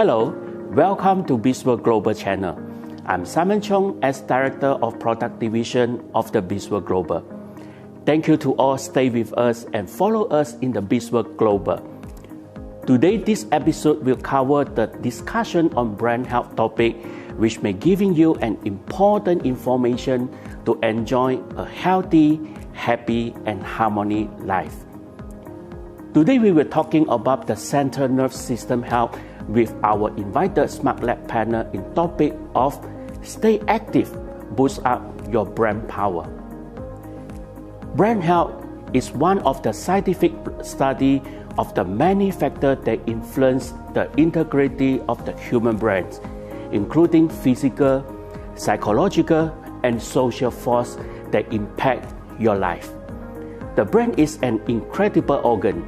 Hello, welcome to Bisworld Global Channel. I'm Simon Chong as Director of Product Division of the Bisworld Global. Thank you to all stay with us and follow us in the Bisworld Global. Today, this episode will cover the discussion on brand health topic, which may giving you an important information to enjoy a healthy, happy, and harmony life. Today, we were talking about the central nervous system health with our invited Smart Lab panel in topic of stay active, boost up your brand power. Brand health is one of the scientific study of the many factors that influence the integrity of the human brains, including physical, psychological, and social force that impact your life. The brain is an incredible organ.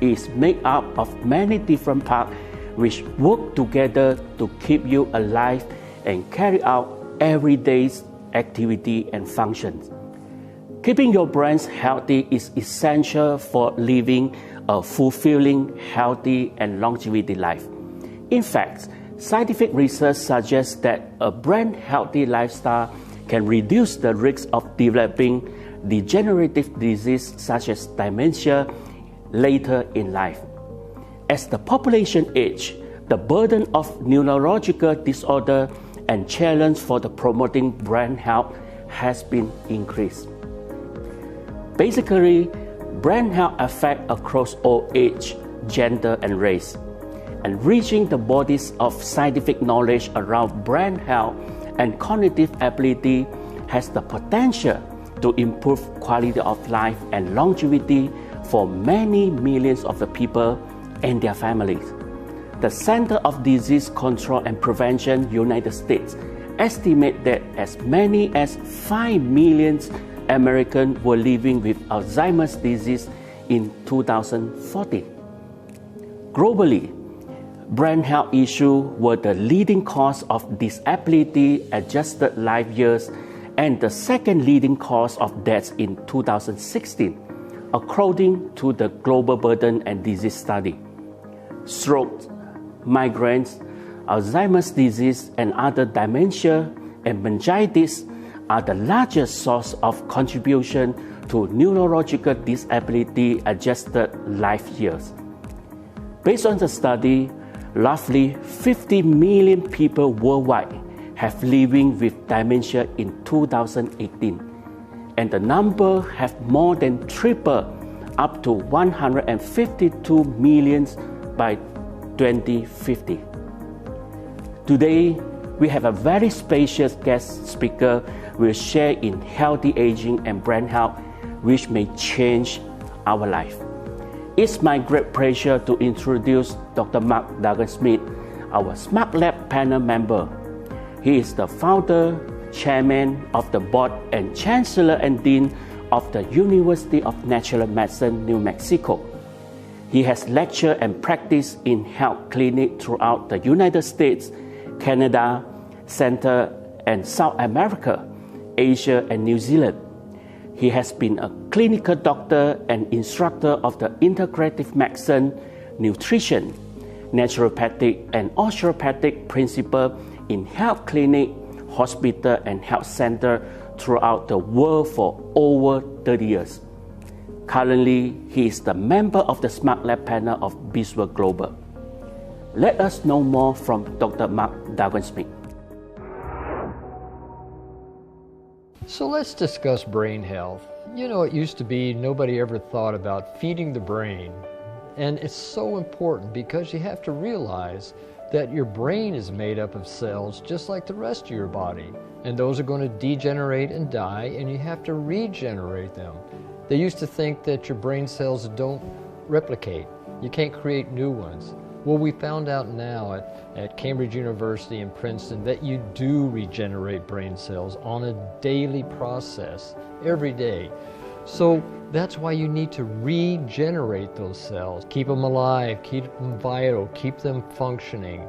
It is made up of many different parts which work together to keep you alive and carry out everyday activity and functions. Keeping your brain healthy is essential for living a fulfilling, healthy, and longevity life. In fact, scientific research suggests that a brain healthy lifestyle can reduce the risk of developing degenerative disease such as dementia later in life. As the population ages, the burden of neurological disorder and challenge for the promoting brain health has been increased. Basically, brain health affects across all age, gender, and race. And reaching the bodies of scientific knowledge around brain health and cognitive ability has the potential to improve quality of life and longevity for many millions of the people and their families. The Center of Disease Control and Prevention United States estimate that as many as 5 million Americans were living with Alzheimer's disease in 2014. Globally, brain health issues were the leading cause of disability-adjusted life years and the second leading cause of deaths in 2016, according to the Global Burden and Disease Study. Stroke, migraines, Alzheimer's disease, and other dementia and meningitis are the largest source of contribution to neurological disability-adjusted life years. Based on the study, roughly 50 million people worldwide have living with dementia in 2018, and the number have more than tripled up to 152 million by 2050. Today, we have a very special guest speaker who will share in healthy aging and brain health, which may change our life. It's my great pleasure to introduce Dr. Mark Darga-Smith, our Smart Lab panel member. He is the founder, chairman of the board, and chancellor and dean of the University of Natural Medicine, New Mexico. He has lectured and practiced in health clinics throughout the United States, Canada, Central and South America, Asia, and New Zealand. He has been a clinical doctor and instructor of the integrative medicine, nutrition, naturopathic, and osteopathic principle in health clinic, hospital, and health center throughout the world for over 30 years. Currently, he is the member of the Smart Lab panel of Bisworld Global. Let us know more from Dr. Mark Darga-Smith. So let's discuss brain health. You know, it used to be nobody ever thought about feeding the brain. And it's so important because you have to realize that your brain is made up of cells just like the rest of your body. And those are going to degenerate and die, and you have to regenerate them. They used to think that your brain cells don't replicate. You can't create new ones. Well, we found out now at Cambridge University and Princeton that you do regenerate brain cells on a daily process, every day. So that's why you need to regenerate those cells. Keep them alive, keep them vital, keep them functioning.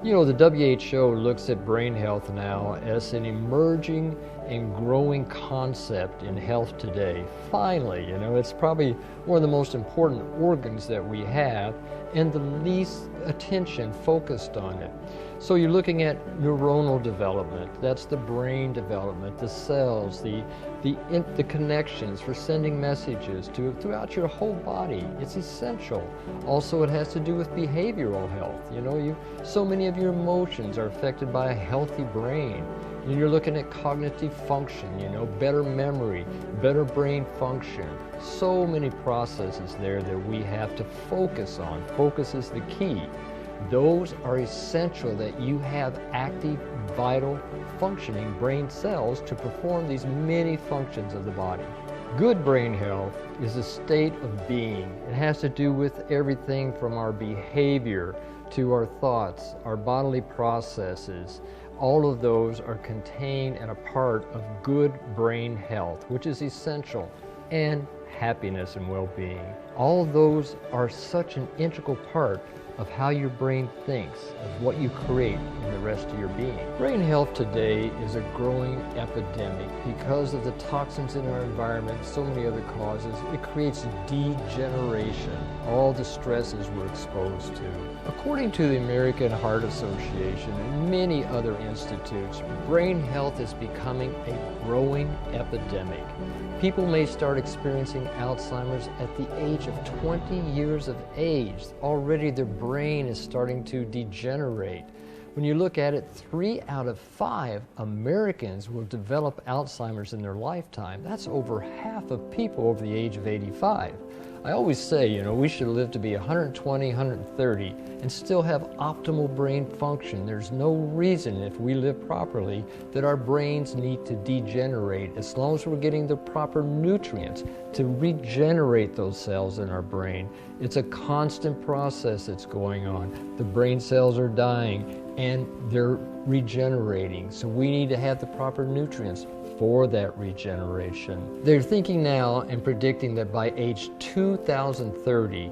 You know, the WHO looks at brain health now as an emerging and growing concept in health today. Finally, you know, it's probably one of the most important organs that we have and the least attention focused on it. So you're looking at neuronal development, that's the brain development, the cells, the connections for sending messages throughout your whole body. It's essential. Also, it has to do with behavioral health. You know, so many of your emotions are affected by a healthy brain. And you're looking at cognitive function, you know, better memory, better brain function. So many processes there that we have to focus on. Focus is the key. Those are essential that you have active, vital, functioning brain cells to perform these many functions of the body. Good brain health is a state of being. It has to do with everything from our behavior to our thoughts, our bodily processes. All of those are contained and a part of good brain health, which is essential, and happiness and well-being. All of those are such an integral part of how your brain thinks, of what you create in the rest of your being. Brain health today is a growing epidemic because of the toxins in our environment, so many other causes. It creates degeneration, all the stresses we're exposed to. According to the American Heart Association and many other institutes, brain health is becoming a growing epidemic. People may start experiencing Alzheimer's at the age of 20 years of age. Already their brain is starting to degenerate. When you look at it, 3 out of 5 Americans will develop Alzheimer's in their lifetime. That's over half of people over the age of 85. I always say, you know, we should live to be 120, 130 and still have optimal brain function. There's no reason, if we live properly, that our brains need to degenerate as long as we're getting the proper nutrients to regenerate those cells in our brain. It's a constant process that's going on. The brain cells are dying and they're regenerating, so we need to have the proper nutrients for that regeneration. They're thinking now and predicting that by age 2030,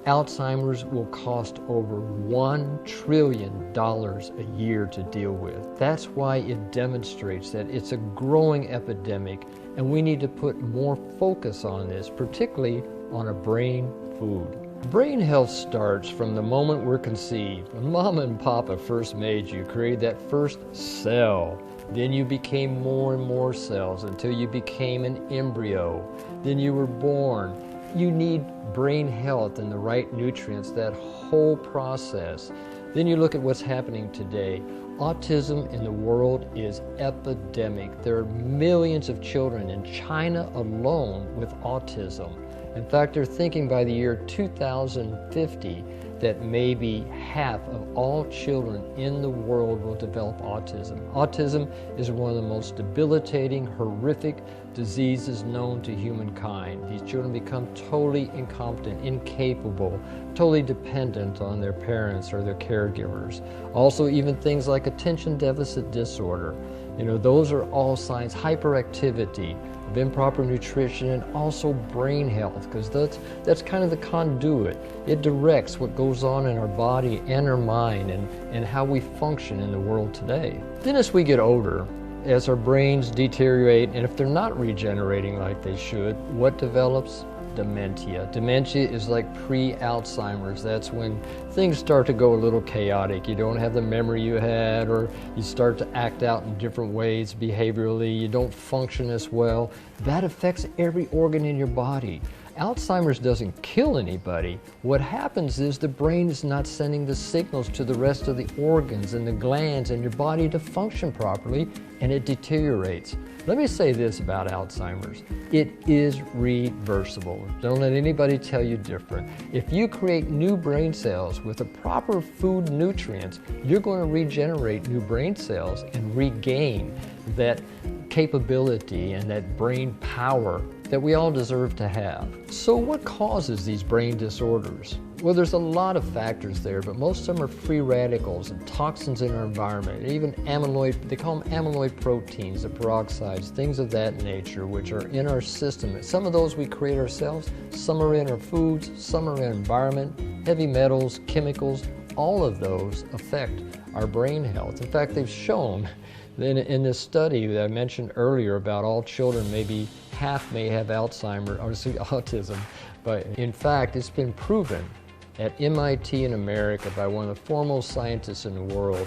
Alzheimer's will cost over $1 trillion a year to deal with. That's why it demonstrates that it's a growing epidemic and we need to put more focus on this, particularly on a brain food. Brain health starts from the moment we're conceived. When Mama and Papa first made you, created that first cell. Then you became more and more cells until you became an embryo. Then you were born. You need brain health and the right nutrients, that whole process. Then you look at what's happening today. Autism in the world is epidemic. There are millions of children in China alone with autism. In fact, they're thinking by the year 2050 that maybe half of all children in the world will develop autism. Autism is one of the most debilitating, horrific diseases known to humankind. These children become totally incompetent, incapable, totally dependent on their parents or their caregivers. Also, even things like attention deficit disorder. You know, those are all signs. Hyperactivity, of improper nutrition, and also brain health, because that's kind of the conduit. It directs what goes on in our body and our mind and how we function in the world today. Then as we get older, as our brains deteriorate, and if they're not regenerating like they should, what develops? Dementia. Dementia is like pre-Alzheimer's. That's when things start to go a little chaotic. You don't have the memory you had, or you start to act out in different ways behaviorally. You don't function as well. That affects every organ in your body. Alzheimer's doesn't kill anybody. What happens is the brain is not sending the signals to the rest of the organs and the glands in your body to function properly, and it deteriorates. Let me say this about Alzheimer's. It is reversible. Don't let anybody tell you different. If you create new brain cells with the proper food nutrients, you're going to regenerate new brain cells and regain that capability and that brain power that we all deserve to have. So what causes these brain disorders? Well, there's a lot of factors there, but most of them are free radicals and toxins in our environment, and even amyloid, they call them amyloid proteins, the peroxides, things of that nature, which are in our system. Some of those we create ourselves, some are in our foods, some are in our environment, heavy metals, chemicals, all of those affect our brain health. In fact, they've shown that in this study that I mentioned earlier about all children, maybe half may have Alzheimer's or autism, but in fact, it's been proven at MIT in America by one of the foremost scientists in the world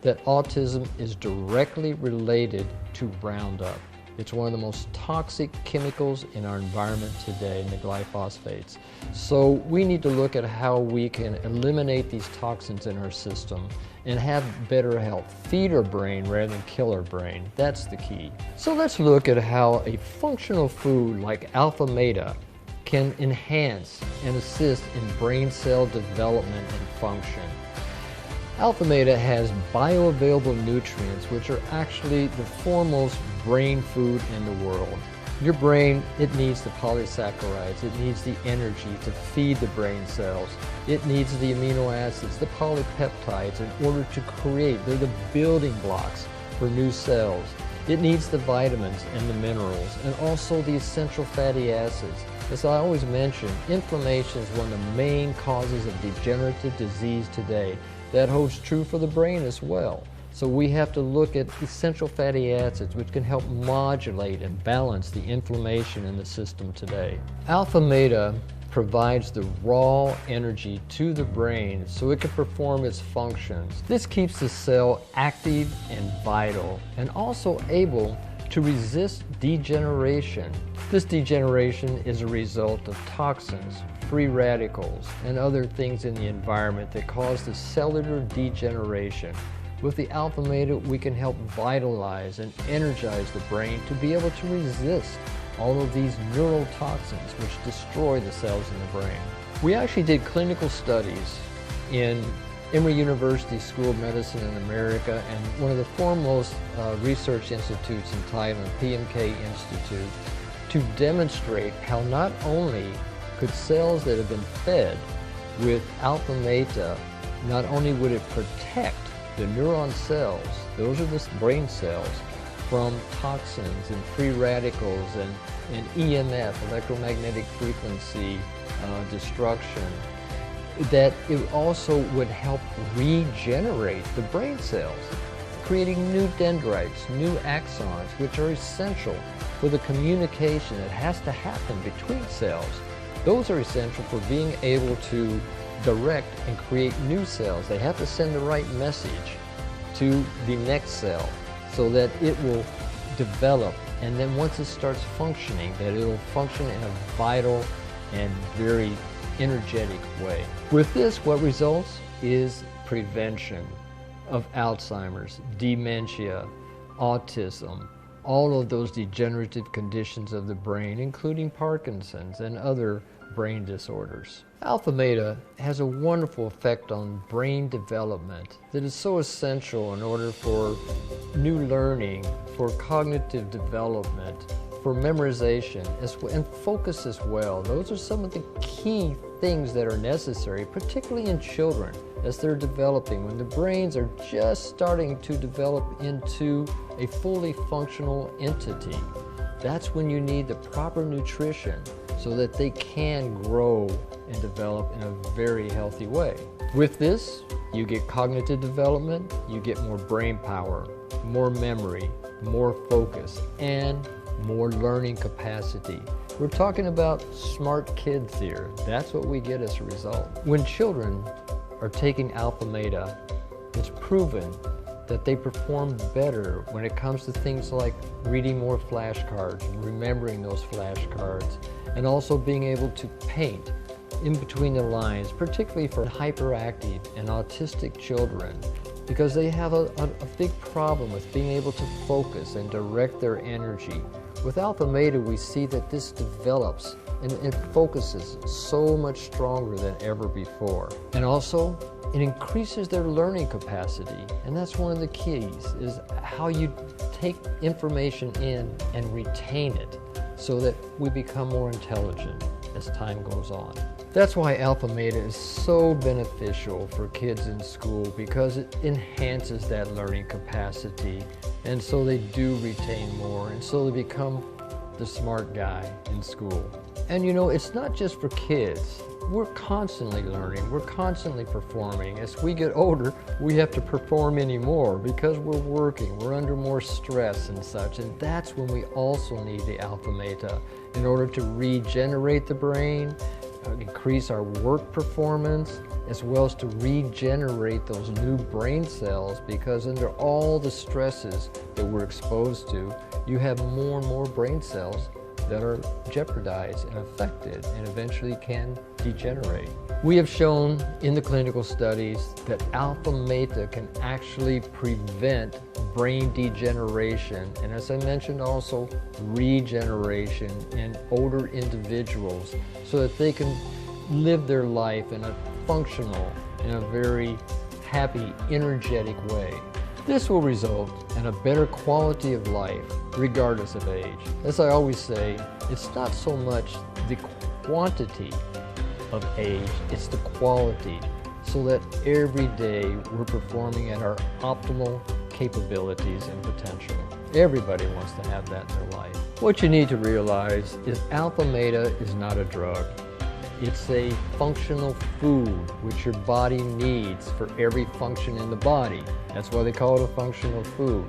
that autism is directly related to Roundup. It's one of the most toxic chemicals in our environment today, the glyphosates. So we need to look at how we can eliminate these toxins in our system and have better health. Feed our brain rather than kill our brain. That's the key. So let's look at how a functional food like alpha meta can enhance and assist in brain cell development and function. Alpha meta has bioavailable nutrients, which are actually the foremost brain food in the world. Your brain, it needs the polysaccharides, it needs the energy to feed the brain cells, it needs the amino acids, the polypeptides in order to create, they're the building blocks for new cells. It needs the vitamins and the minerals, and also the essential fatty acids. As I always mention, inflammation is one of the main causes of degenerative disease today. That holds true for the brain as well. So we have to look at essential fatty acids, which can help modulate and balance the inflammation in the system today. Alpha meta provides the raw energy to the brain so it can perform its functions. This keeps the cell active and vital, and also able to resist degeneration. This degeneration is a result of toxins, free radicals, and other things in the environment that cause the cellular degeneration. With the alpha meta, we can help vitalize and energize the brain to be able to resist all of these neurotoxins which destroy the cells in the brain. We actually did clinical studies in Emory University School of Medicine in America and one of the foremost research institutes in Thailand, PMK Institute, to demonstrate how not only could cells that have been fed with alpha meta, not only would it protect the neuron cells, those are the brain cells, from toxins and free radicals and EMF, electromagnetic frequency destruction, that it also would help regenerate the brain cells, creating new dendrites, new axons, which are essential for the communication that has to happen between cells. Those are essential for being able to direct and create new cells. They have to send the right message to the next cell so that it will develop, and then once it starts functioning, that it will function in a vital and very energetic way. With this, what results is prevention of Alzheimer's, dementia, autism, all of those degenerative conditions of the brain, including Parkinson's and other brain disorders. Alpha meta has a wonderful effect on brain development that is so essential in order for new learning, for cognitive development, for memorization, and focus as well. Those are some of the key things that are necessary, particularly in children as they're developing, when the brains are just starting to develop into a fully functional entity. That's when you need the proper nutrition so that they can grow and develop in a very healthy way. With this, you get cognitive development, you get more brain power, more memory, more focus, and more learning capacity. We're talking about smart kids here. That's what we get as a result. When children are taking alpha meta, it's proven that they perform better when it comes to things like reading more flashcards and remembering those flashcards, and also being able to paint in between the lines, particularly for hyperactive and autistic children, because they have a big problem with being able to focus and direct their energy. With alpha meta, we see that this develops and it focuses so much stronger than ever before. And also, it increases their learning capacity. And that's one of the keys, is how you take information in and retain it so that we become more intelligent as time goes on. That's why alpha meta is so beneficial for kids in school, because it enhances that learning capacity, and so they do retain more, and so they become the smart guy in school. And you know, it's not just for kids. we're constantly learning, we're constantly performing. As we get older, we have to perform anymore because we're working, we're under more stress and such, and that's when we also need the alpha meta in order to regenerate the brain, increase our work performance, as well as to regenerate those new brain cells, because under all the stresses that we're exposed to, you have more and more brain cells that are jeopardized and affected and eventually can degenerate. We have shown in the clinical studies that alpha meta can actually prevent brain degeneration, and as I mentioned also regeneration in older individuals so that they can live their life in a functional, in a very happy, energetic way. This will result in a better quality of life regardless of age. As I always say, it's not so much the quantity of age, it's the quality, so that every day we're performing at our optimal capabilities and potential. Everybody wants to have that in their life. What you need to realize is alpha meta is not a drug. It's a functional food which your body needs for every function in the body. That's why they call it a functional food.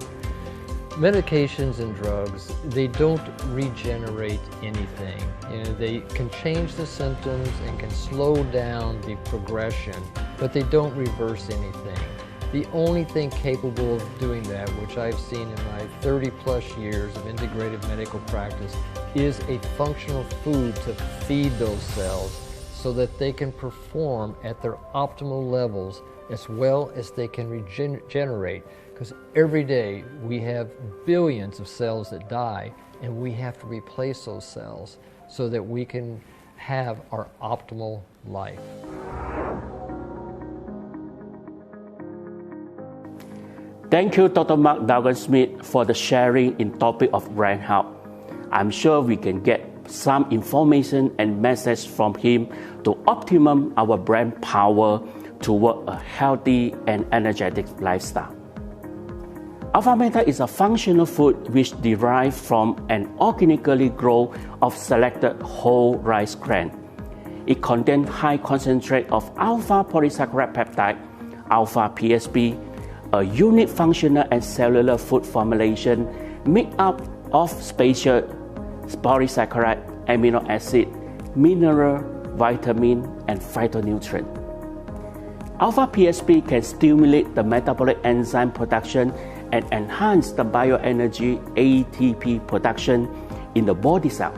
Medications and drugs, they don't regenerate anything. They can change the symptoms and can slow down the progression, but they don't reverse anything. The only thing capable of doing that, which I've seen in my 30+ years of integrative medical practice, is a functional food to feed those cells so that they can perform at their optimal levels as well as they can regenerate. Because every day we have billions of cells that die, and we have to replace those cells so that we can have our optimal life. Thank you, Dr. Mark Darga-Smith, for the sharing in topic of brain health. I'm sure we can get some information and message from him to optimum our brain power toward a healthy and energetic lifestyle. Alpha meta is a functional food which derives from an organically grown of selected whole rice grain. It contains high concentrate of alpha polysaccharide peptide, alpha PH.D, a unique functional and cellular food formulation made up of special polysaccharide, amino acid, mineral, vitamin, and phytonutrient. Alpha PH.D can stimulate the metabolic enzyme production and enhance the bioenergy ATP production in the body cell.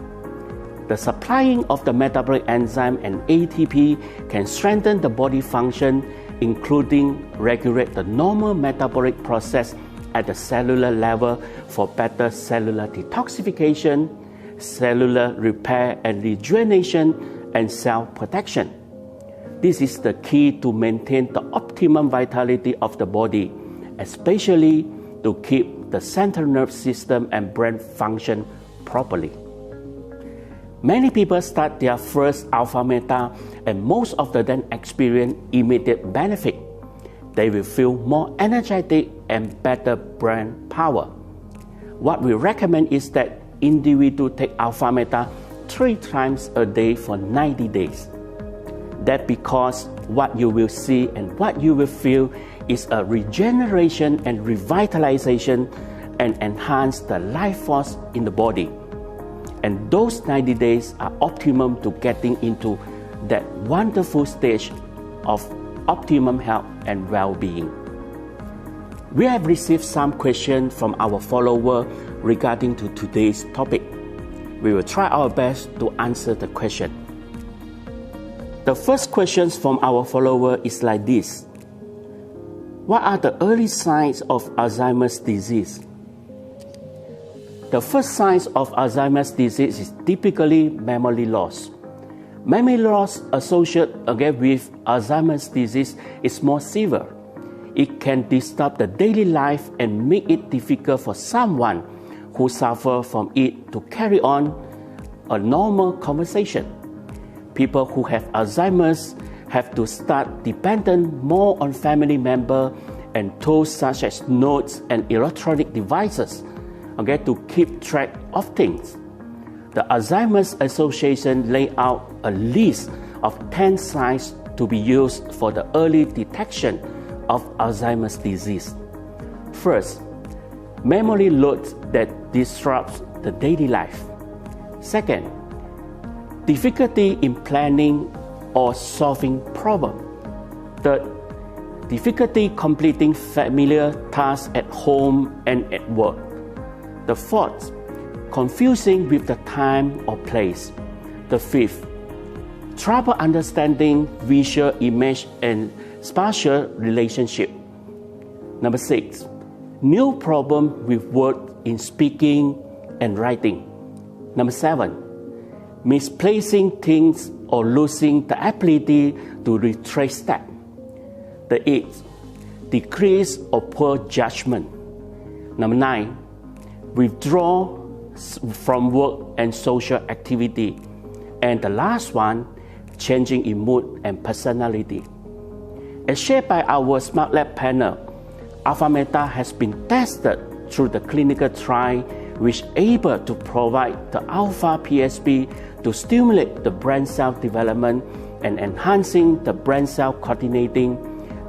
The supplying of the metabolic enzyme and ATP can strengthen the body function, including regulate the normal metabolic process at the cellular level for better cellular detoxification, cellular repair and rejuvenation, and cell protection. This is the key to maintain the optimum vitality of the body, especially to keep the central nervous system and brain function properly. Many people start their first alpha meta, and most of them experience immediate benefit. They will feel more energetic and better brain power. What we recommend is that individuals take alpha meta 3 times a day for 90 days. That's because what you will see and what you will feel is a regeneration and revitalization and enhance the life force in the body. And those 90 days are optimum to getting into that wonderful stage of optimum health and well-being. We have received some questions from our followers regarding to today's topic. We will try our best to answer the question. The first question from our follower is like this. What are the early signs of Alzheimer's disease? The first signs of Alzheimer's disease is typically memory loss. Memory loss associated again with Alzheimer's disease is more severe. It can disturb the daily life and make it difficult for someone who suffers from it to carry on a normal conversation. People who have Alzheimer's have to start depending more on family members and tools such as notes and electronic devices to keep track of things. The Alzheimer's Association laid out a list of 10 signs to be used for the early detection of Alzheimer's disease. First, memory load that disrupts the daily life. Second, difficulty in planning or solving problems. Third, difficulty completing familiar tasks at home and at work. The fourth, confusing with the time or place. The fifth, trouble understanding visual, image, and spatial relationship. Number 6, new problem with word in speaking and writing. Number 7, misplacing things or losing the ability to retrace steps. The 8th, decrease or poor judgment. Number 9, withdraw from work and social activity. And the last one, changing in mood and personality. As shared by our Smart Lab panel, Alpha Meta has been tested through the clinical trial, which is able to provide the alpha PHD to stimulate the brain cell development and enhancing the brain cell coordinating,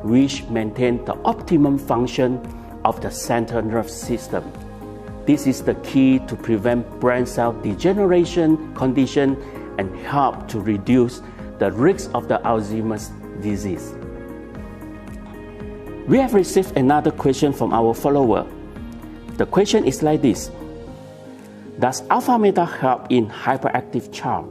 which maintain the optimum function of the central nervous system. This is the key to prevent brain cell degeneration condition and help to reduce the risk of the Alzheimer's disease. We have received another question from our follower. The question is like this: does Alpha Meta help in hyperactive child?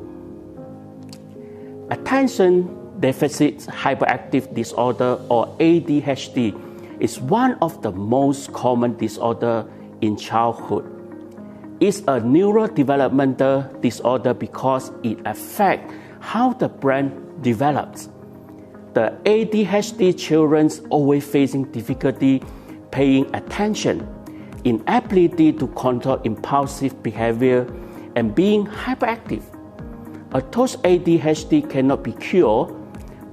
Attention deficit hyperactive disorder, or ADHD, is one of the most common disorders in childhood. It's a neurodevelopmental disorder because it affects how the brain develops. The ADHD children always facing difficulty paying attention, inability to control impulsive behavior, and being hyperactive. Although ADHD cannot be cured,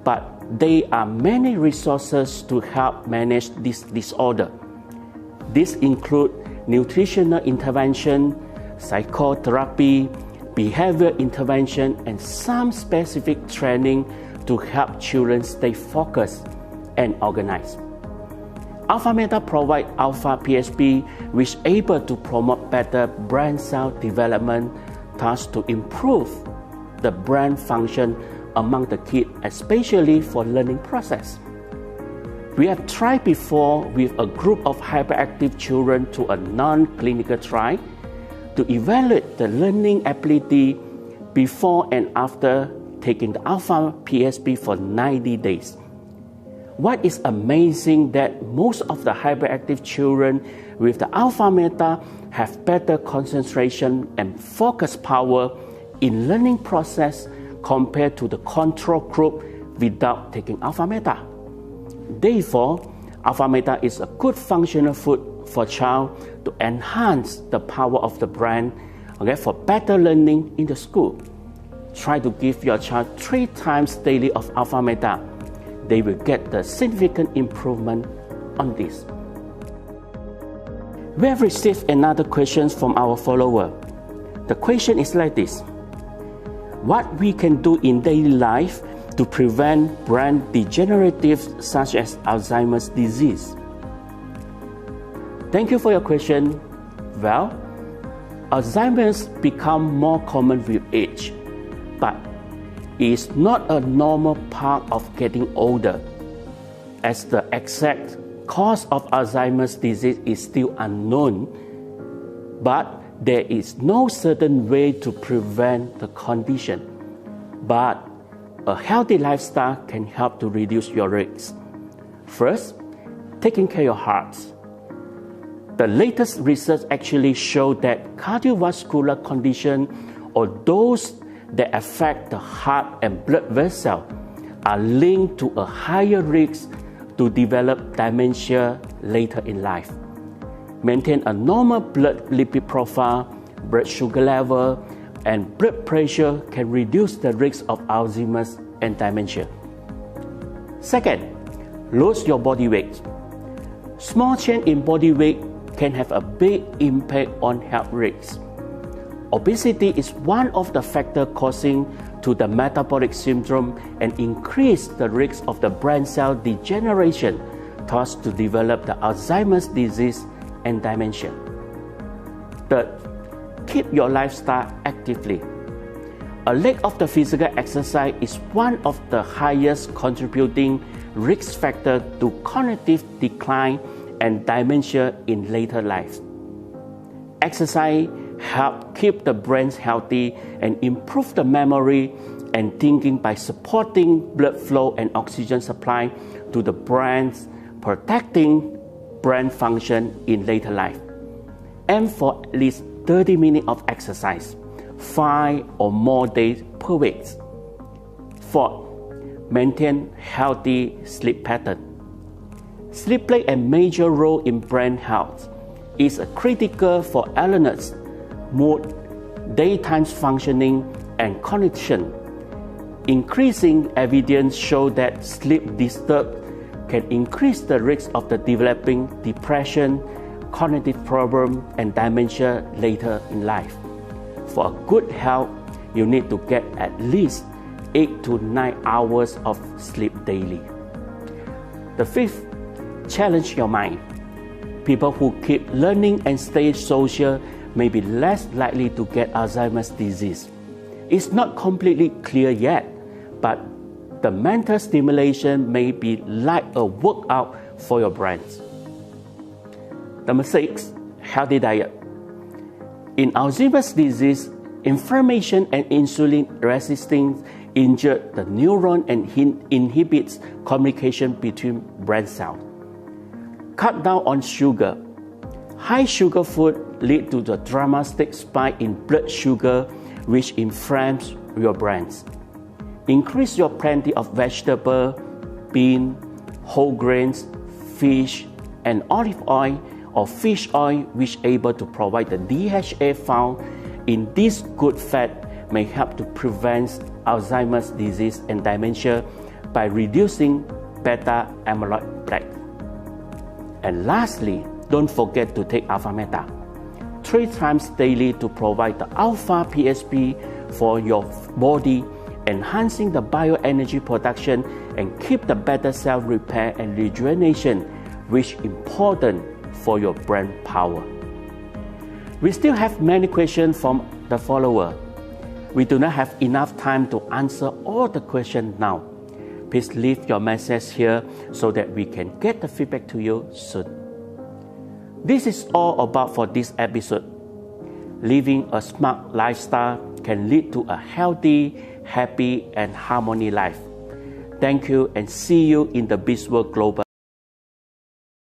but there are many resources to help manage this disorder. These include nutritional intervention, psychotherapy, behavior intervention, and some specific training to help children stay focused and organized. Alpha Meta provides alpha PHD, which is able to promote better brain cell development, thus to improve the brain function among the kids, especially for learning process. We have tried before with a group of hyperactive children to a non-clinical trial to evaluate the learning ability before and after taking the alpha PHD for 90 days. What is amazing that most of the hyperactive children with the Alpha Meta have better concentration and focus power in learning process compared to the control group without taking Alpha Meta. Therefore, Alpha Meta is a good functional food for child to enhance the power of the brain, for better learning in the school. Try to give your child 3 times daily of Alpha Meta. They will get the significant improvement on this. We have received another question from our follower. The question is like this: what we can do in daily life to prevent brain degeneratives such as Alzheimer's disease? Thank you for your question. Well, Alzheimer's become more common with age, but it is not a normal part of getting older, as the exact cause of Alzheimer's disease is still unknown, but there is no certain way to prevent the condition. But a healthy lifestyle can help to reduce your risk. First, taking care of your heart. The latest research actually showed that cardiovascular conditions, or those that affect the heart and blood vessel, are linked to a higher risk to develop dementia later in life. Maintain a normal blood lipid profile, blood sugar level, and blood pressure can reduce the risk of Alzheimer's and dementia. Second, lose your body weight. Small change in body weight can have a big impact on health risks. Obesity is one of the factors causing to the metabolic syndrome and increase the risk of the brain cell degeneration, thus to develop the Alzheimer's disease and dementia. Third, keep your lifestyle actively. A lack of the physical exercise is one of the highest contributing risk factors to cognitive decline and dementia in later life. Exercise helps keep the brain healthy and improve the memory and thinking by supporting blood flow and oxygen supply to the brain, protecting brain function in later life. Aim for at least 30 minutes of exercise, 5 or more days per week. Fourth, maintain healthy sleep pattern. Sleep plays a major role in brain health. It is critical for alertness, mood, daytime functioning, and cognition. Increasing evidence shows that sleep disturbance can increase the risk of the developing depression, cognitive problem, and dementia later in life. For good health, you need to get at least 8 to 9 hours of sleep daily. The fifth, challenge your mind. People who keep learning and stay social may be less likely to get Alzheimer's disease. It's not completely clear yet, but the mental stimulation may be like a workout for your brains. Number 6, healthy diet. In Alzheimer's disease, inflammation and insulin resistance injure the neuron and inhibits communication between brain cells. Cut down on sugar. High sugar food lead to the dramatic spike in blood sugar, which inflames your brains. Increase your plenty of vegetable, bean, whole grains, fish, and olive oil or fish oil, which able to provide the DHA found in this good fat, may help to prevent Alzheimer's disease and dementia by reducing beta amyloid plaque. And lastly, don't forget to take alpha meta 3 times daily to provide the alpha PH.D for your body, enhancing the bioenergy production and keep the better cell repair and rejuvenation, which is important for your brain power. We still have many questions from the follower. We do not have enough time to answer all the questions now. Please leave your message here so that we can get the feedback to you soon. This is all about for this episode. Living a smart lifestyle can lead to a healthy, happy, and harmony life. Thank you and see you in the Biz World Global